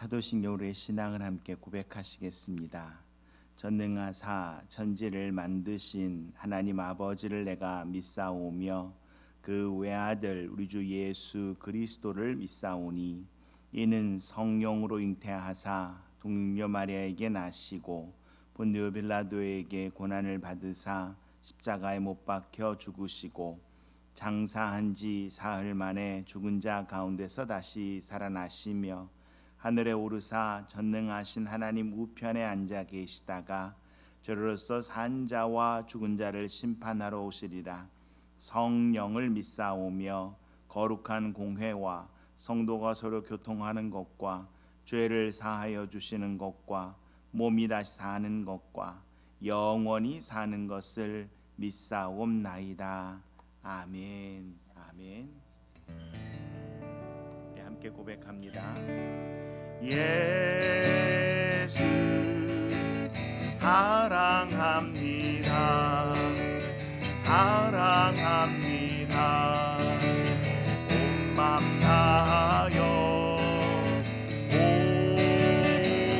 사도신경으로의 신앙을 함께 고백하시겠습니다. 전능하사 천지를 만드신 하나님 아버지를 내가 믿사오며 그 외아들 우리 주 예수 그리스도를 믿사오니 이는 성령으로 잉태하사 동료 마리아에게 나시고 본디오 빌라도에게 고난을 받으사 십자가에 못 박혀 죽으시고 장사한 지 사흘 만에 죽은 자 가운데서 다시 살아나시며 하늘에 오르사 전능하신 하나님 우편에 앉아 계시다가 저로서 산 자와 죽은 자를 심판하러 오시리라. 성령을 믿사오며 거룩한 공회와 성도가 서로 교통하는 것과 죄를 사하여 주시는 것과 몸이 다시 사는 것과 영원히 사는 것을 믿사옵나이다. 아멘. 아멘. 네, 함께 고백합니다. 예수 사랑합니다. 사랑합니다. 온 맘 다하여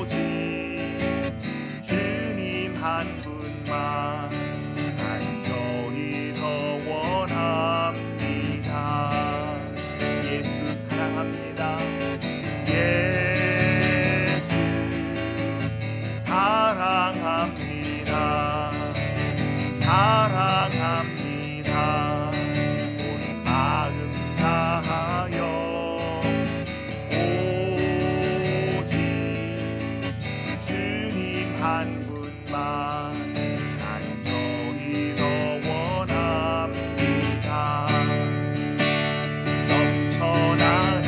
오직 주님 한 분만 간절히 더 원합니다. 예수 사랑합니다. 사랑합니다. 사랑합니다. 온 마음 다하여 오직 주님 한 분만 간절히 더 원합니다. 넘쳐나네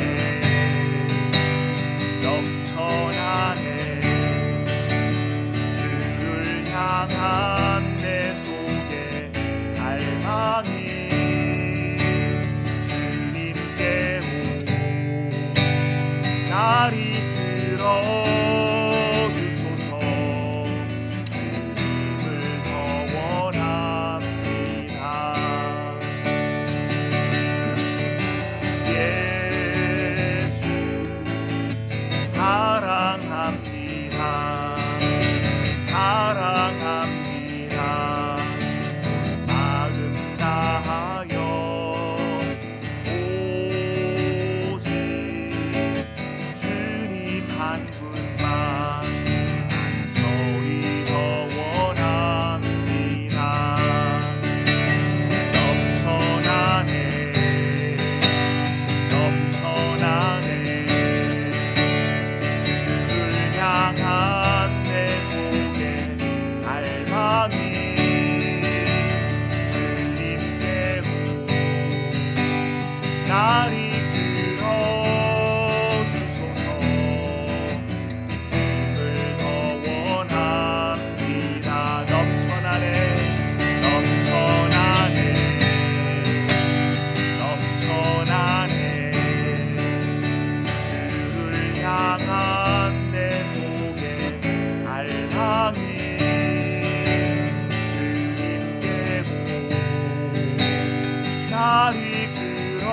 넘쳐나네 향한 내 속에 갈망이 주님께 오고 날 이끌어 주소서. 주님을 더 원합니다. 예수 사랑합니다. 사랑합니다. 마음 다하여 오직 주님 한 분만 간절히 더 원합니다. 넘쳐나네 넘쳐나네 주를 향한 갈망이 주님께 오고 날 이끌어 주소서. 주님을 더 원합니다. 넘쳐나네 넘쳐나네 넘쳐나네 주를 향한 내 속에 갈망이 날 이끌어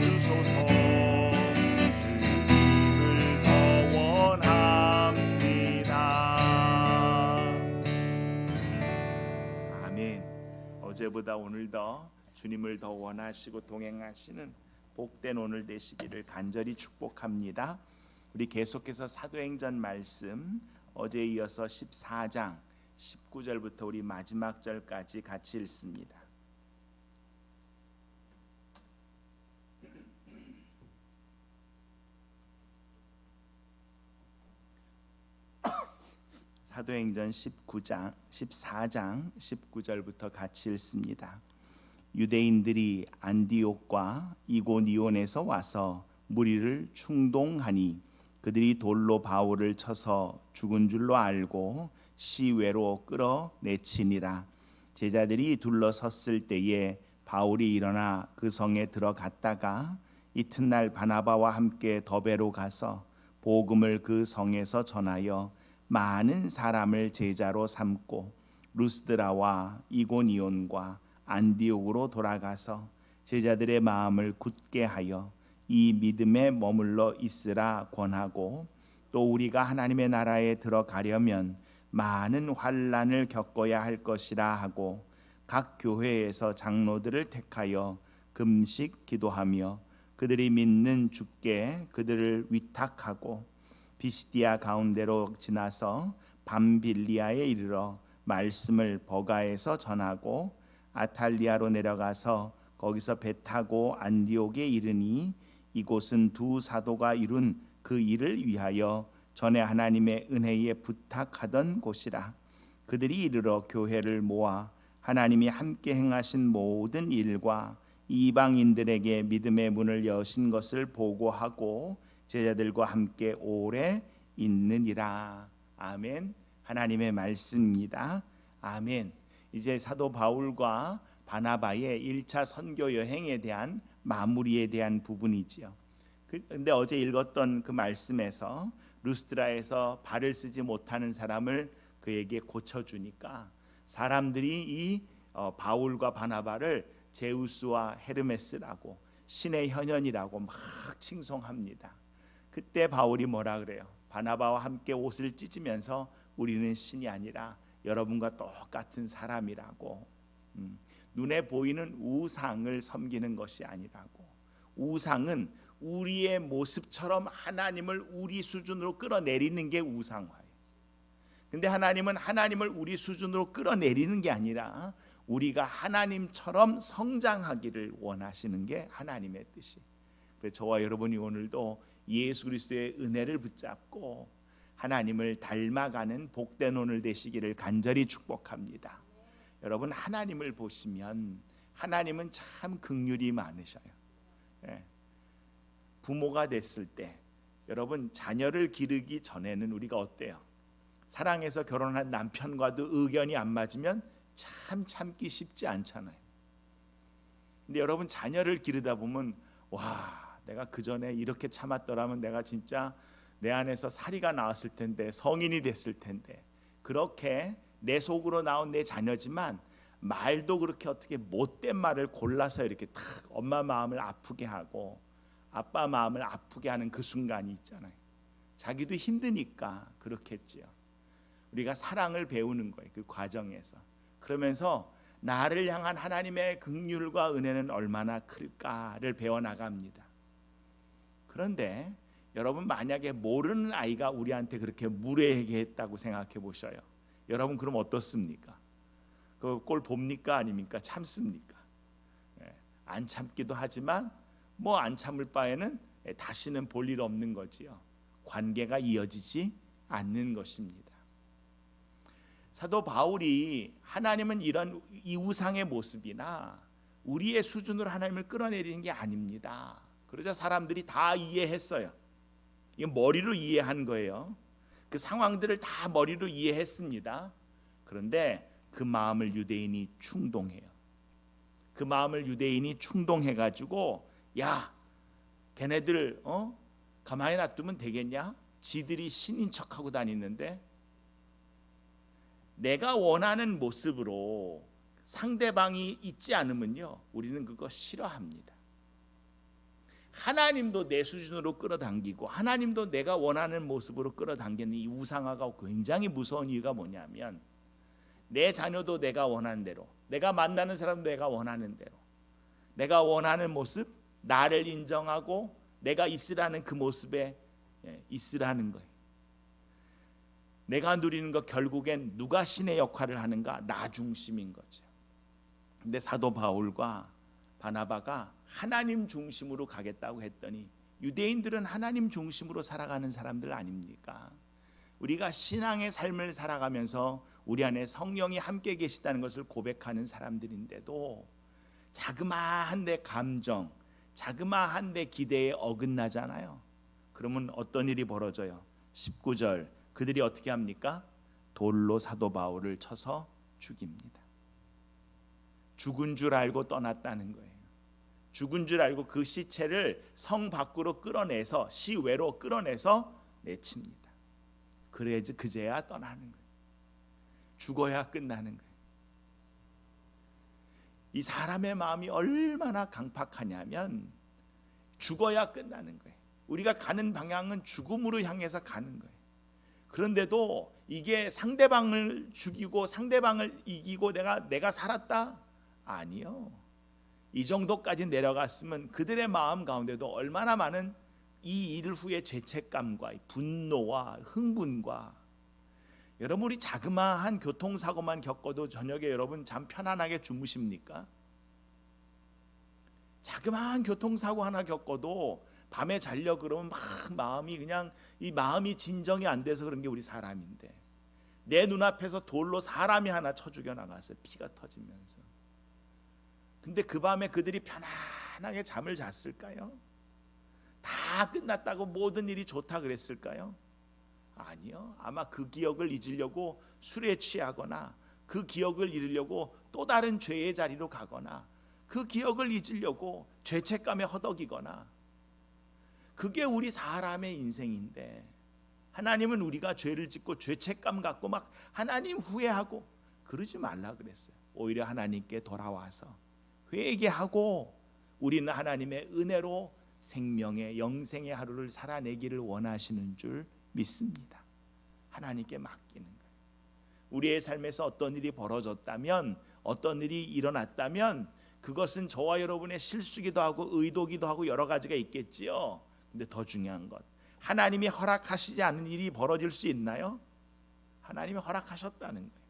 주소서. 주님을 더 원합니다. 아멘. 어제보다 오늘 더 주님을 더 원하시고 동행하시는 복된 오늘 되시기를 간절히 축복합니다. 우리 계속해서 사도행전 말씀 어제에 이어서 14장 19절부터 우리 마지막 절까지 같이 읽습니다. 사도행전 14장 19절부터 같이 읽습니다. 유대인들이 안디옥과 이고니온에서 와서 무리를 충동하니 그들이 돌로 바울을 쳐서 죽은 줄로 알고 시외로 끌어내치니라. 제자들이 둘러섰을 때에 바울이 일어나 그 성에 들어갔다가 이튿날 바나바와 함께 더베로 가서 복음을 그 성에서 전하여 많은 사람을 제자로 삼고 루스드라와 이고니온과 안디옥으로 돌아가서 제자들의 마음을 굳게 하여 이 믿음에 머물러 있으라 권하고, 또 우리가 하나님의 나라에 들어가려면 많은 환난을 겪어야 할 것이라 하고, 각 교회에서 장로들을 택하여 금식 기도하며 그들이 믿는 주께 그들을 위탁하고, 비시디아 가운데로 지나서 밤빌리아에 이르러 말씀을 버가에서 전하고, 아탈리아로 내려가서 거기서 배 타고 안디옥에 이르니, 이곳은 두 사도가 이룬 그 일을 위하여 전에 하나님의 은혜에 부탁하던 곳이라. 그들이 이르러 교회를 모아 하나님이 함께 행하신 모든 일과 이방인들에게 믿음의 문을 여신 것을 보고하고 제자들과 함께 오래 있느니라. 아멘. 하나님의 말씀입니다. 아멘. 이제 사도 바울과 바나바의 1차 선교 여행에 대한 마무리에 대한 부분이지요. 근데 어제 읽었던 그 말씀에서 루스드라에서 발을 쓰지 못하는 사람을 그에게 고쳐주니까 사람들이 이 바울과 바나바를 제우스와 헤르메스라고, 신의 현현이라고 막 칭송합니다. 그때 바울이 뭐라 그래요? 바나바와 함께 옷을 찢으면서 우리는 신이 아니라 여러분과 똑같은 사람이라고. 눈에 보이는 우상을 섬기는 것이 아니라고. 우상은 우리의 모습처럼 하나님을 우리 수준으로 끌어내리는 게 우상화예요. 근데 하나님은 하나님을 우리 수준으로 끌어내리는 게 아니라 우리가 하나님처럼 성장하기를 원하시는 게 하나님의 뜻이. 그래서 저와 여러분이 오늘도 예수 그리스도의 은혜를 붙잡고 하나님을 닮아가는 복된 오늘 되시기를 간절히 축복합니다. 여러분, 하나님을 보시면 하나님은 참 긍휼이 많으셔요. 부모가 됐을 때 여러분, 자녀를 기르기 전에는 우리가 어때요? 사랑해서 결혼한 남편과도 의견이 안 맞으면 참 참기 쉽지 않잖아요. 근데 여러분, 자녀를 기르다 보면 와, 내가 그 전에 이렇게 참았더라면 내가 진짜 내 안에서 사리가 나왔을 텐데, 성인이 됐을 텐데. 그렇게 내 속으로 나온 내 자녀지만 말도 그렇게 어떻게 못된 말을 골라서 이렇게 탁 엄마 마음을 아프게 하고 아빠 마음을 아프게 하는 그 순간이 있잖아요. 자기도 힘드니까 그렇겠지요. 우리가 사랑을 배우는 거예요, 그 과정에서. 그러면서 나를 향한 하나님의 긍휼과 은혜는 얼마나 클까를 배워나갑니다. 그런데 여러분, 만약에 모르는 아이가 우리한테 그렇게 무례하게 했다고 생각해 보셔요. 여러분, 그럼 어떻습니까? 그 꼴 봅니까? 아닙니까? 참습니까? 안 참기도 하지만 뭐 안 참을 바에는 다시는 볼 일 없는 거지요. 관계가 이어지지 않는 것입니다. 사도 바울이 하나님은 이런 이 우상의 모습이나 우리의 수준으로 하나님을 끌어내리는 게 아닙니다. 그러자 사람들이 다 이해했어요. 이게 머리로 이해한 거예요. 그 상황들을 다 머리로 이해했습니다. 그런데 그 마음을 유대인이 충동해요. 그 마음을 유대인이 충동해가지고, 야, 걔네들 가만히 놔두면 되겠냐? 지들이 신인 척하고 다니는데 내가 원하는 모습으로 상대방이 있지 않으면요, 우리는 그거 싫어합니다. 하나님도 내 수준으로 끌어당기고 하나님도 내가 원하는 모습으로 끌어당기는 이 우상화가 굉장히 무서운 이유가 뭐냐면, 내 자녀도 내가 원하는 대로, 내가 만나는 사람도 내가 원하는 대로, 내가 원하는 모습, 나를 인정하고 내가 있으라는 그 모습에 있으라는 거예요. 내가 누리는 것, 결국엔 누가 신의 역할을 하는가? 나 중심인 거죠. 근데 사도 바울과 바나바가 하나님 중심으로 가겠다고 했더니, 유대인들은 하나님 중심으로 살아가는 사람들 아닙니까? 우리가 신앙의 삶을 살아가면서 우리 안에 성령이 함께 계시다는 것을 고백하는 사람들인데도 자그마한 내 감정, 자그마한 내 기대에 어긋나잖아요. 그러면 어떤 일이 벌어져요? 19절, 그들이 어떻게 합니까? 돌로 사도 바울을 쳐서 죽입니다. 죽은 줄 알고 떠났다는 거예요. 죽은 줄 알고 그 시체를 성 밖으로 끌어내서, 시외로 끌어내서 내칩니다. 그래야지 그제야 떠나는 거예요. 죽어야 끝나는 거예요. 이 사람의 마음이 얼마나 강팍하냐면, 죽어야 끝나는 거예요. 우리가 가는 방향은 죽음으로 향해서 가는 거예요. 그런데도 이게 상대방을 죽이고 상대방을 이기고 내가 살았다? 아니요. 이 정도까지 내려갔으면 그들의 마음 가운데도 얼마나 많은 이 일 후의 죄책감과 분노와 흥분과, 여러분 우리 자그마한 교통사고만 겪어도 저녁에 여러분 잠 편안하게 주무십니까? 자그마한 교통사고 하나 겪어도 밤에 자려 그러면 막 마음이 그냥 이 마음이 진정이 안 돼서 그런 게 우리 사람인데, 내 눈앞에서 돌로 사람이 하나 쳐 죽여 나갔어요. 피가 터지면서. 근데 그 밤에 그들이 편안하게 잠을 잤을까요? 다 끝났다고 모든 일이 좋다 그랬을까요? 아니요. 아마 그 기억을 잊으려고 술에 취하거나, 그 기억을 잃으려고 또 다른 죄의 자리로 가거나, 그 기억을 잊으려고 죄책감에 허덕이거나, 그게 우리 사람의 인생인데, 하나님은 우리가 죄를 짓고 죄책감 갖고 막 하나님 후회하고 그러지 말라 그랬어요. 오히려 하나님께 돌아와서 회개하고 우리는 하나님의 은혜로 생명의 영생의 하루를 살아내기를 원하시는 줄 믿습니다. 하나님께 맡기는 거예요. 우리의 삶에서 어떤 일이 벌어졌다면, 어떤 일이 일어났다면 그것은 저와 여러분의 실수기도 하고 의도기도 하고 여러 가지가 있겠지요. 근데 더 중요한 것, 하나님이 허락하시지 않은 일이 벌어질 수 있나요? 하나님이 허락하셨다는 거예요.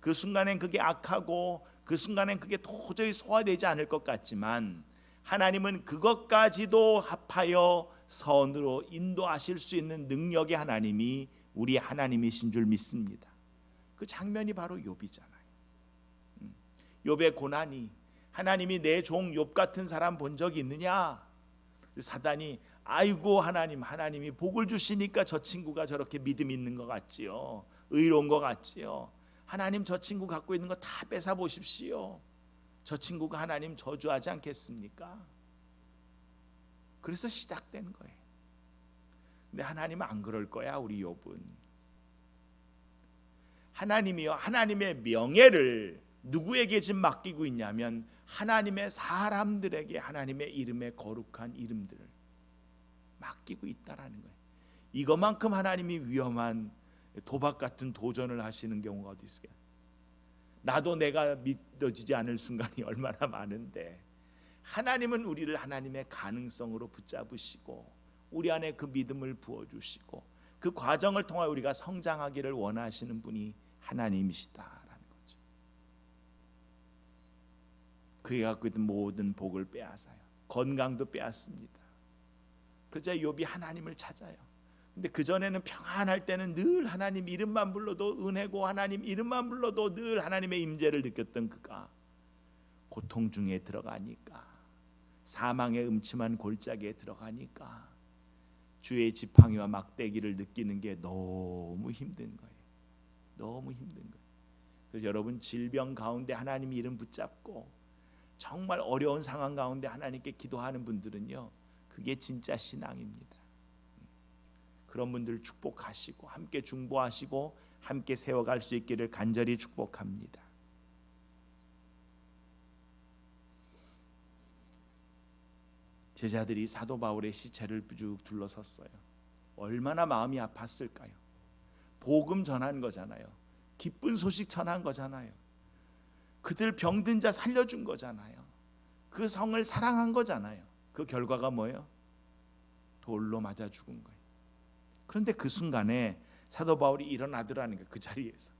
그 순간엔 그게 악하고 그 순간엔 그게 도저히 소화되지 않을 것 같지만, 하나님은 그것까지도 합하여 선으로 인도하실 수 있는 능력의 하나님이 우리 하나님이신 줄 믿습니다. 그 장면이 바로 욥이잖아요. 욥의 고난이, 하나님이 내 종 욥 같은 사람 본 적이 있느냐? 사단이 아이고 하나님이 복을 주시니까 저 친구가 저렇게 믿음 있는 것 같지요, 의로운 것 같지요. 하나님 저 친구 갖고 있는 거 다 뺏어 보십시오. 저 친구가 하나님 저주하지 않겠습니까? 그래서 시작된 거예요. 근데 하나님은 안 그럴 거야. 우리 욥은 하나님이요, 하나님의 명예를 누구에게 지금 맡기고 있냐면 하나님의 사람들에게 하나님의 이름의 거룩한 이름들을 맡기고 있다라는 거예요. 이것만큼 하나님이 위험한 도박 같은 도전을 하시는 경우가 어디 있을까요? 나도 내가 믿어지지 않을 순간이 얼마나 많은데, 하나님은 우리를 하나님의 가능성으로 붙잡으시고 우리 안에 그 믿음을 부어주시고 그 과정을 통해 우리가 성장하기를 원하시는 분이 하나님이시다라는 거죠. 그에 갖고 있던 모든 복을 빼앗아요. 건강도 빼앗습니다. 그러자 욥이 하나님을 찾아요. 근데 그전에는 평안할 때는 늘 하나님 이름만 불러도 은혜고 하나님 이름만 불러도 늘 하나님의 임재를 느꼈던 그가 고통 중에 들어가니까, 사망의 음침한 골짜기에 들어가니까 주의 지팡이와 막대기를 느끼는 게 너무 힘든 거예요. 너무 힘든 거예요. 그래서 여러분, 질병 가운데 하나님 이름 붙잡고 정말 어려운 상황 가운데 하나님께 기도하는 분들은요, 그게 진짜 신앙입니다. 그런 분들 축복하시고 함께 중보하시고 함께 세워갈 수 있기를 간절히 축복합니다. 제자들이 사도 바울의 시체를 쭉 둘러섰어요. 얼마나 마음이 아팠을까요? 복음 전한 거잖아요. 기쁜 소식 전한 거잖아요. 그들 병든 자 살려준 거잖아요. 그 성을 사랑한 거잖아요. 그 결과가 뭐예요? 돌로 맞아 죽은 거예요. 그런데 그 순간에 사도 바울이 일어나더라는 거예요. 그 자리에서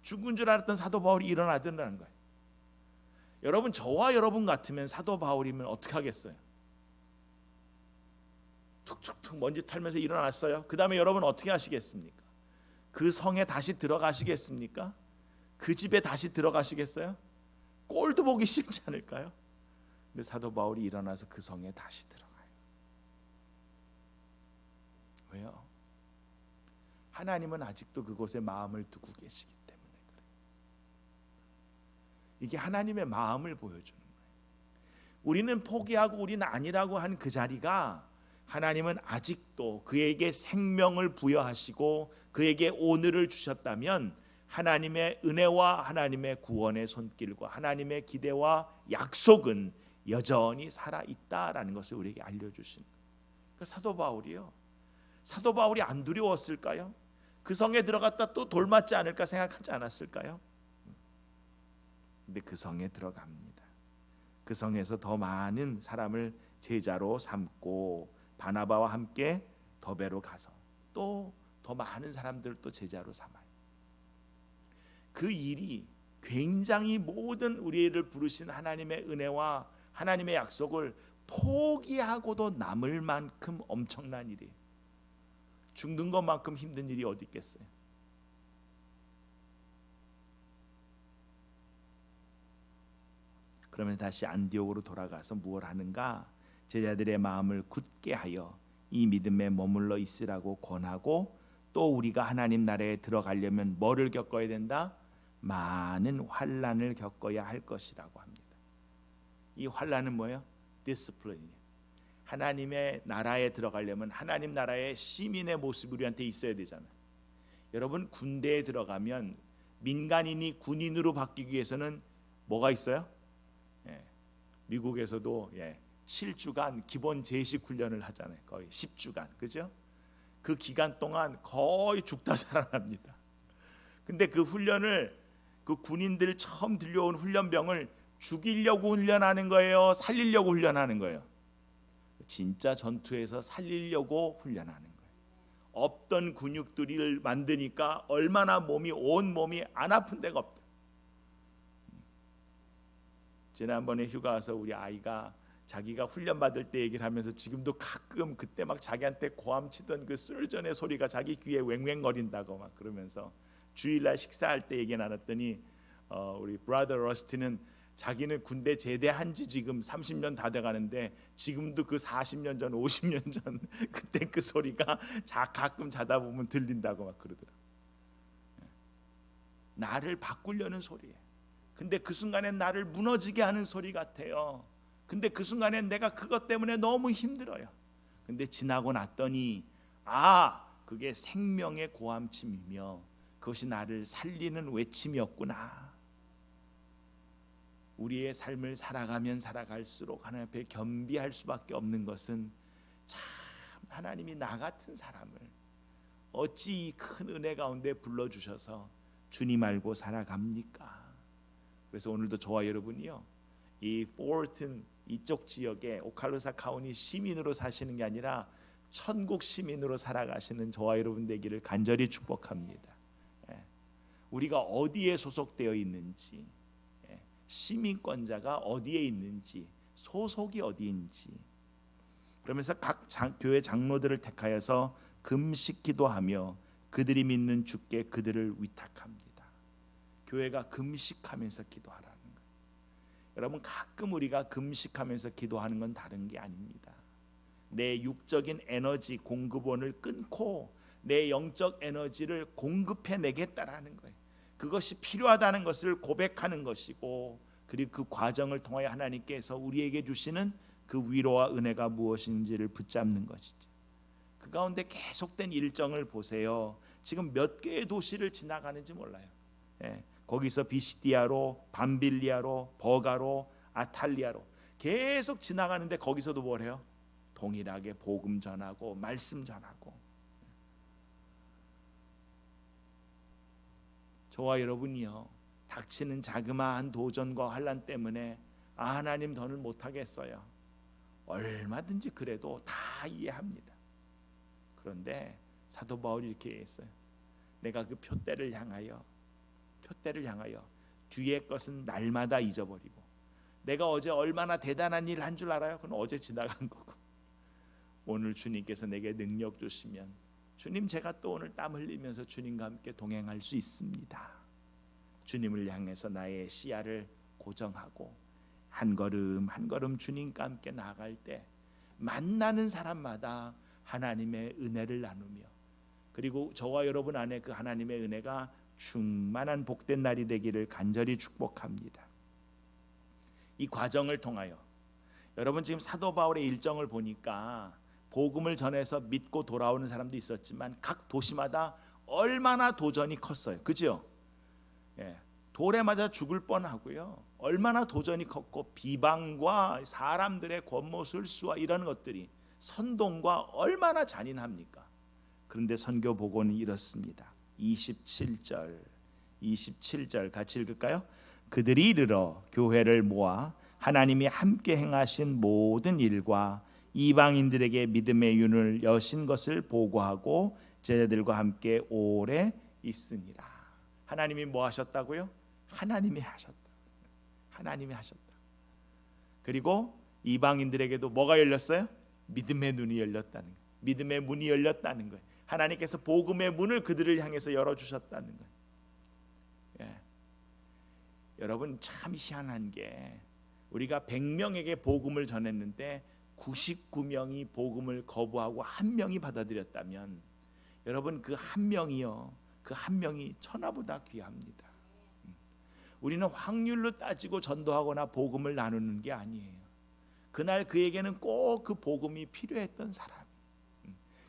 죽은 줄 알았던 사도 바울이 일어나더라는 거예요. 여러분, 저와 여러분 같으면 사도 바울이면 어떻게 하겠어요? 툭툭툭 먼지 털면서 일어났어요. 그 다음에 여러분 어떻게 하시겠습니까? 그 성에 다시 들어가시겠습니까? 그 집에 다시 들어가시겠어요? 꼴도 보기 싫지 않을까요? 근데 사도 바울이 일어나서 그 성에 다시 들어가요. 왜요? 하나님은 아직도 그곳에 마음을 두고 계시기 때문에 그래요. 이게 하나님의 마음을 보여주는 거예요. 우리는 포기하고 우리는 아니라고 한 그 자리가, 하나님은 아직도 그에게 생명을 부여하시고 그에게 오늘을 주셨다면 하나님의 은혜와 하나님의 구원의 손길과 하나님의 기대와 약속은 여전히 살아 있다라는 것을 우리에게 알려주신 그 사도 바울이 안 두려웠을까요? 그 성에 들어갔다 또 돌맞지 않을까 생각하지 않았을까요? 근데 그 성에 들어갑니다. 그 성에서 더 많은 사람을 제자로 삼고 바나바와 함께 더베로 가서 또 더 많은 사람들을 또 제자로 삼아요. 그 일이 굉장히 모든 우리를 부르신 하나님의 은혜와 하나님의 약속을 포기하고도 남을 만큼 엄청난 일이에요. 죽는 것만큼 힘든 일이 어디 있겠어요? 그러면 다시 안디옥으로 돌아가서 무엇 하는가? 제자들의 마음을 굳게 하여 이 믿음에 머물러 있으라고 권하고 또 우리가 하나님 나라에 들어가려면 뭐를 겪어야 된다? 많은 환난을 겪어야 할 것이라고 합니다. 이 환난은 뭐예요? 디스플레인. 하나님의 나라에 들어가려면 하나님 나라의 시민의 모습이 우리한테 있어야 되잖아요. 여러분 군대에 들어가면 민간인이 군인으로 바뀌기 위해서는 뭐가 있어요? 미국에서도 7주간 기본 제식 훈련을 하잖아요. 거의 10주간, 그죠? 그 기간 동안 거의 죽다 살아납니다. 근데 그 훈련을 그 군인들 처음 들려온 훈련병을 죽이려고 훈련하는 거예요? 살리려고 훈련하는 거예요? 진짜 전투에서 살리려고 훈련하는 거예요. 없던 근육들을 만드니까 얼마나 온 몸이 안 아픈 데가 없다. 지난번에 휴가 와서 우리 아이가 자기가 훈련 받을 때 얘기를 하면서 지금도 가끔 그때 막 자기한테 고함치던 그 surgeon의 소리가 자기 귀에 왱왱거린다고 막 그러면서 주일날 식사할 때 얘기 나눴더니 우리 브라더 러스티는 자기는 군대 제대한 지 지금 30년 다 돼가는데 지금도 그 40년 전 50년 전 그때 그 소리가 가끔 자다 보면 들린다고 막 그러더라. 나를 바꾸려는 소리예요. 근데 그 순간엔 나를 무너지게 하는 소리 같아요. 근데 그 순간엔 내가 그것 때문에 너무 힘들어요. 근데 지나고 났더니 그게 생명의 고함침이며 그것이 나를 살리는 외침이었구나. 우리의 삶을 살아가면 살아갈수록 하나님 앞에 겸비할 수밖에 없는 것은 참 하나님이 나 같은 사람을 어찌 큰 은혜 가운데 불러주셔서 주님 알고 살아갑니까? 그래서 오늘도 저와 여러분이요, 이 포르튼 이쪽 지역에 오칼로사 카운티 시민으로 사시는 게 아니라 천국 시민으로 살아가시는 저와 여러분 되기를 간절히 축복합니다. 우리가 어디에 소속되어 있는지, 시민권자가 어디에 있는지, 소속이 어디인지, 그러면서 각 교회 장로들을 택하여서 금식 기도하며 그들이 믿는 주께 그들을 위탁합니다. 교회가 금식하면서 기도하라는 거예요. 여러분 가끔 우리가 금식하면서 기도하는 건 다른 게 아닙니다. 내 육적인 에너지 공급원을 끊고 내 영적 에너지를 공급해 내겠다라는 거예요. 그것이 필요하다는 것을 고백하는 것이고, 그리고 그 과정을 통하여 하나님께서 우리에게 주시는 그 위로와 은혜가 무엇인지를 붙잡는 것이죠. 그 가운데 계속된 일정을 보세요. 지금 몇 개의 도시를 지나가는지 몰라요. 거기서 비시디아로, 밤빌리아로, 버가로, 아탈리아로 계속 지나가는데 거기서도 뭘 해요? 동일하게 복음 전하고 말씀 전하고. 저와 여러분이요, 닥치는 자그마한 도전과 환난 때문에 하나님 더는 못하겠어요. 얼마든지 그래도 다 이해합니다. 그런데 사도 바울이 이렇게 했어요. 내가 그 표대를 향하여 뒤의 것은 날마다 잊어버리고, 내가 어제 얼마나 대단한 일 한 줄 알아요? 그건 어제 지나간 거고, 오늘 주님께서 내게 능력 주시면 주님, 제가 또 오늘 땀 흘리면서 주님과 함께 동행할 수 있습니다. 주님을 향해서 나의 시야를 고정하고 한 걸음 한 걸음 주님과 함께 나아갈 때 만나는 사람마다 하나님의 은혜를 나누며, 그리고 저와 여러분 안에 그 하나님의 은혜가 충만한 복된 날이 되기를 간절히 축복합니다. 이 과정을 통하여 여러분 지금 사도 바울의 일정을 보니까 복음을 전해서 믿고 돌아오는 사람도 있었지만 각 도시마다 얼마나 도전이 컸어요. 그죠? 돌에 맞아 죽을 뻔하고요. 얼마나 도전이 컸고 비방과 사람들의 권모술수와 이런 것들이 선동과 얼마나 잔인합니까? 그런데 선교 보고는 이렇습니다. 27절 같이 읽을까요? 그들이 이르러 교회를 모아 하나님이 함께 행하신 모든 일과 이방인들에게 믿음의 윤을 여신 것을 보고하고 제자들과 함께 오래 있으니라. 하나님이 뭐 하셨다고요? 하나님이 하셨다. 하나님이 하셨다. 그리고 이방인들에게도 뭐가 열렸어요? 믿음의 눈이 열렸다는 거예요. 믿음의 문이 열렸다는 거예요. 하나님께서 복음의 문을 그들을 향해서 열어주셨다는 거예요. 예. 여러분 참 희한한 게 우리가 100명에게 복음을 전했는데 99명이 복음을 거부하고 한 명이 받아들였다면 여러분 그 한 명이요, 그 한 명이 천하보다 귀합니다. 우리는 확률로 따지고 전도하거나 복음을 나누는 게 아니에요. 그날 그에게는 꼭 그 복음이 필요했던 사람,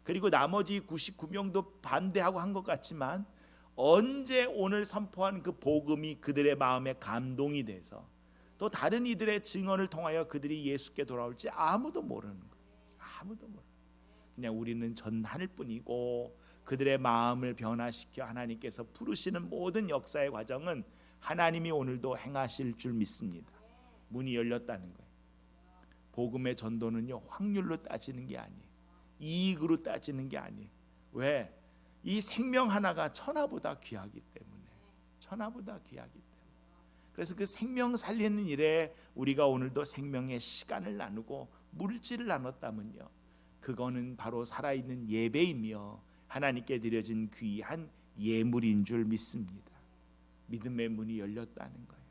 그리고 나머지 99명도 반대하고 한 것 같지만 언제 오늘 선포한 그 복음이 그들의 마음에 감동이 돼서 또 다른 이들의 증언을 통하여 그들이 예수께 돌아올지 아무도 모르는 거예요. 아무도 모르는 거예요. 그냥 우리는 전할 뿐이고 그들의 마음을 변화시켜 하나님께서 부르시는 모든 역사의 과정은 하나님이 오늘도 행하실 줄 믿습니다. 문이 열렸다는 거예요. 복음의 전도는요, 확률로 따지는 게 아니에요. 이익으로 따지는 게 아니에요. 왜? 이 생명 하나가 천하보다 귀하기 때문에. 천하보다 귀하기 때문에. 그래서 그 생명 살리는 일에 우리가 오늘도 생명의 시간을 나누고 물질을 나눴다면요, 그거는 바로 살아있는 예배이며 하나님께 드려진 귀한 예물인 줄 믿습니다. 믿음의 문이 열렸다는 거예요.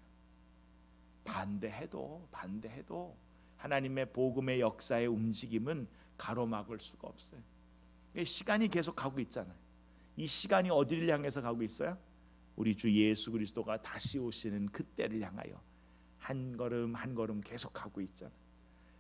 반대해도 하나님의 복음의 역사의 움직임은 가로막을 수가 없어요. 시간이 계속 가고 있잖아요. 이 시간이 어디를 향해서 가고 있어요? 우리 주 예수 그리스도가 다시 오시는 그때를 향하여 한 걸음 한 걸음 계속 가고 있잖아요.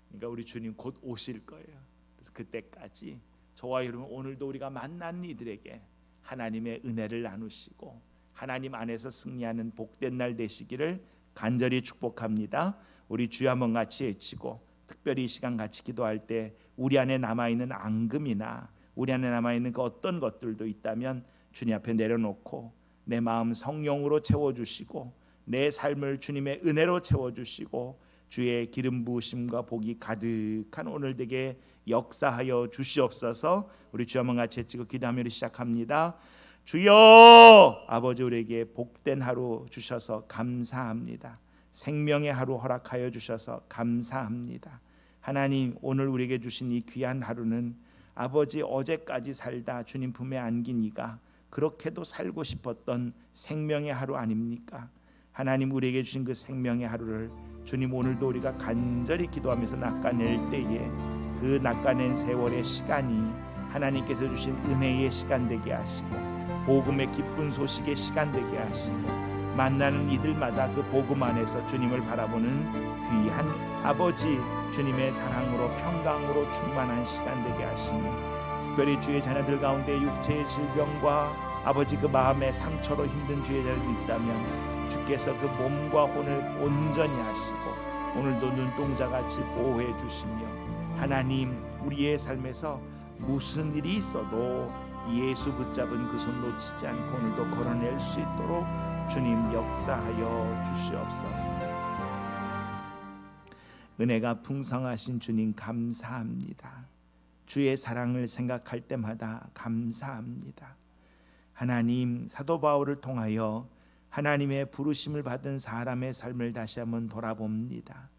그러니까 우리 주님 곧 오실 거예요. 그래서 그때까지 저와 여러분 오늘도 우리가 만난 이들에게 하나님의 은혜를 나누시고 하나님 안에서 승리하는 복된 날 되시기를 간절히 축복합니다. 우리 주여 한번 같이 외치고 특별히 이 시간 같이 기도할 때 우리 안에 남아있는 앙금이나 우리 안에 남아있는 그 어떤 것들도 있다면 주님 앞에 내려놓고 내 마음 성령으로 채워주시고 내 삶을 주님의 은혜로 채워주시고 주의 기름 부으심과 복이 가득한 오늘 되게 역사하여 주시옵소서. 우리 주여 한번 같이 외치고 기도하며 시작합니다. 주여, 아버지 우리에게 복된 하루 주셔서 감사합니다. 생명의 하루 허락하여 주셔서 감사합니다. 하나님, 오늘 우리에게 주신 이 귀한 하루는 아버지 어제까지 살다 주님 품에 안긴 이가 그렇게도 살고 싶었던 생명의 하루 아닙니까? 하나님, 우리에게 주신 그 생명의 하루를 주님 오늘도 우리가 간절히 기도하면서 낚아낼 때에 그 낚아낸 세월의 시간이 하나님께서 주신 은혜의 시간 되게 하시고 복음의 기쁜 소식의 시간 되게 하시고 만나는 이들마다 그 복음 안에서 주님을 바라보는 귀한 아버지 주님의 사랑으로 평강으로 충만한 시간 되게 하시니 특별히 주의 자녀들 가운데 육체의 질병과 아버지 그 마음의 상처로 힘든 주의 자녀들이 있다면 주께서 그 몸과 혼을 온전히 하시고 오늘도 눈동자같이 보호해 주시며 하나님 우리의 삶에서 무슨 일이 있어도 예수 붙잡은 그 손 놓치지 않고 오늘도 걸어낼 수 있도록 주님 역사하여 주시옵소서. 은혜가 풍성하신 주님 감사합니다. 주의 사랑을 생각할 때마다 감사합니다. 하나님, 사도 바울을 통하여 하나님의 부르심을 받은 사람의 삶을 다시 한번 돌아봅니다.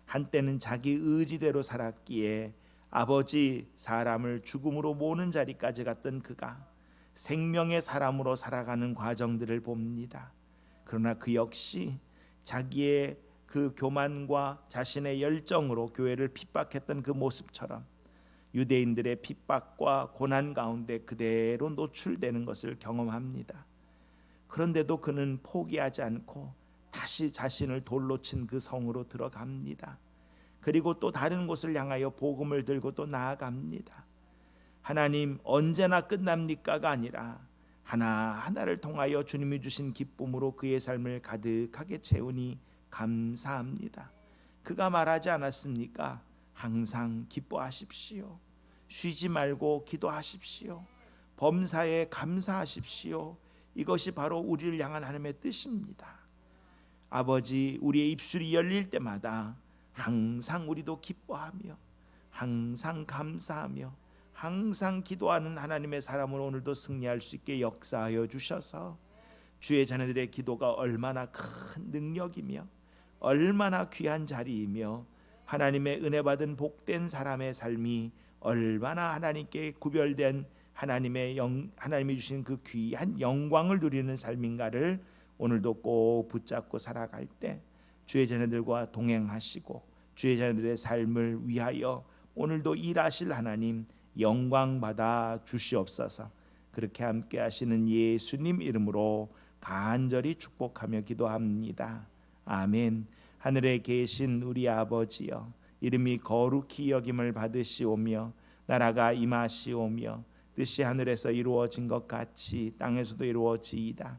한때는 자기 의지대로 살았기에 아버지 사람을 죽음으로 모는 자리까지 갔던 그가 생명의 사람으로 살아가는 과정들을 봅니다. 그러나 그 역시 자기의 그 교만과 자신의 열정으로 교회를 핍박했던 그 모습처럼 유대인들의 핍박과 고난 가운데 그대로 노출되는 것을 경험합니다. 그런데도 그는 포기하지 않고 다시 자신을 돌로 친 그 성으로 들어갑니다. 그리고 또 다른 곳을 향하여 복음을 들고 또 나아갑니다. 하나님, 언제나 끝납니까가 아니라 하나하나를 통하여 주님이 주신 기쁨으로 그의 삶을 가득하게 채우니 감사합니다. 그가 말하지 않았습니까? 항상 기뻐하십시오. 쉬지 말고 기도하십시오. 범사에 감사하십시오. 이것이 바로 우리를 향한 하나님의 뜻입니다. 아버지, 우리의 입술이 열릴 때마다 항상 우리도 기뻐하며 항상 감사하며 항상 기도하는 하나님의 사람으로 오늘도 승리할 수 있게 역사하여 주셔서 주의 자녀들의 기도가 얼마나 큰 능력이며 얼마나 귀한 자리이며 하나님의 은혜 받은 복된 사람의 삶이 얼마나 하나님께 구별된 하나님이 주신 그 귀한 영광을 누리는 삶인가를 오늘도 꼭 붙잡고 살아갈 때 주의 자녀들과 동행하시고 주의 자녀들의 삶을 위하여 오늘도 일하실 하나님 영광 받아 주시옵소서. 그렇게 함께 하시는 예수님 이름으로 간절히 축복하며 기도합니다. 아멘. 하늘에 계신 우리 아버지여, 이름이 거룩히 여김을 받으시오며 나라가 임하시오며 뜻이 하늘에서 이루어진 것 같이 땅에서도 이루어지이다.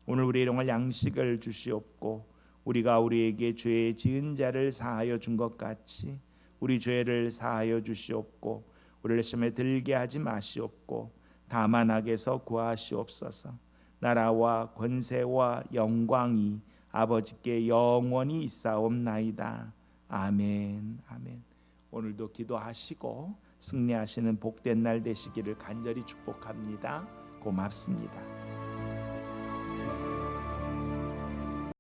오늘 우리의 일용할 양식을 주시옵고 우리가 우리에게 죄 지은 자를 사하여 준 것 같이 우리 죄를 사하여 주시옵고 우리를 시험에 들게 하지 마시옵고 다만 악에서 구하시옵소서. 나라와 권세와 영광이 아버지께 영원히 있사옵나이다. 아멘. 아멘. 오늘도 기도하시고 승리하시는 복된 날 되시기를 간절히 축복합니다. 고맙습니다.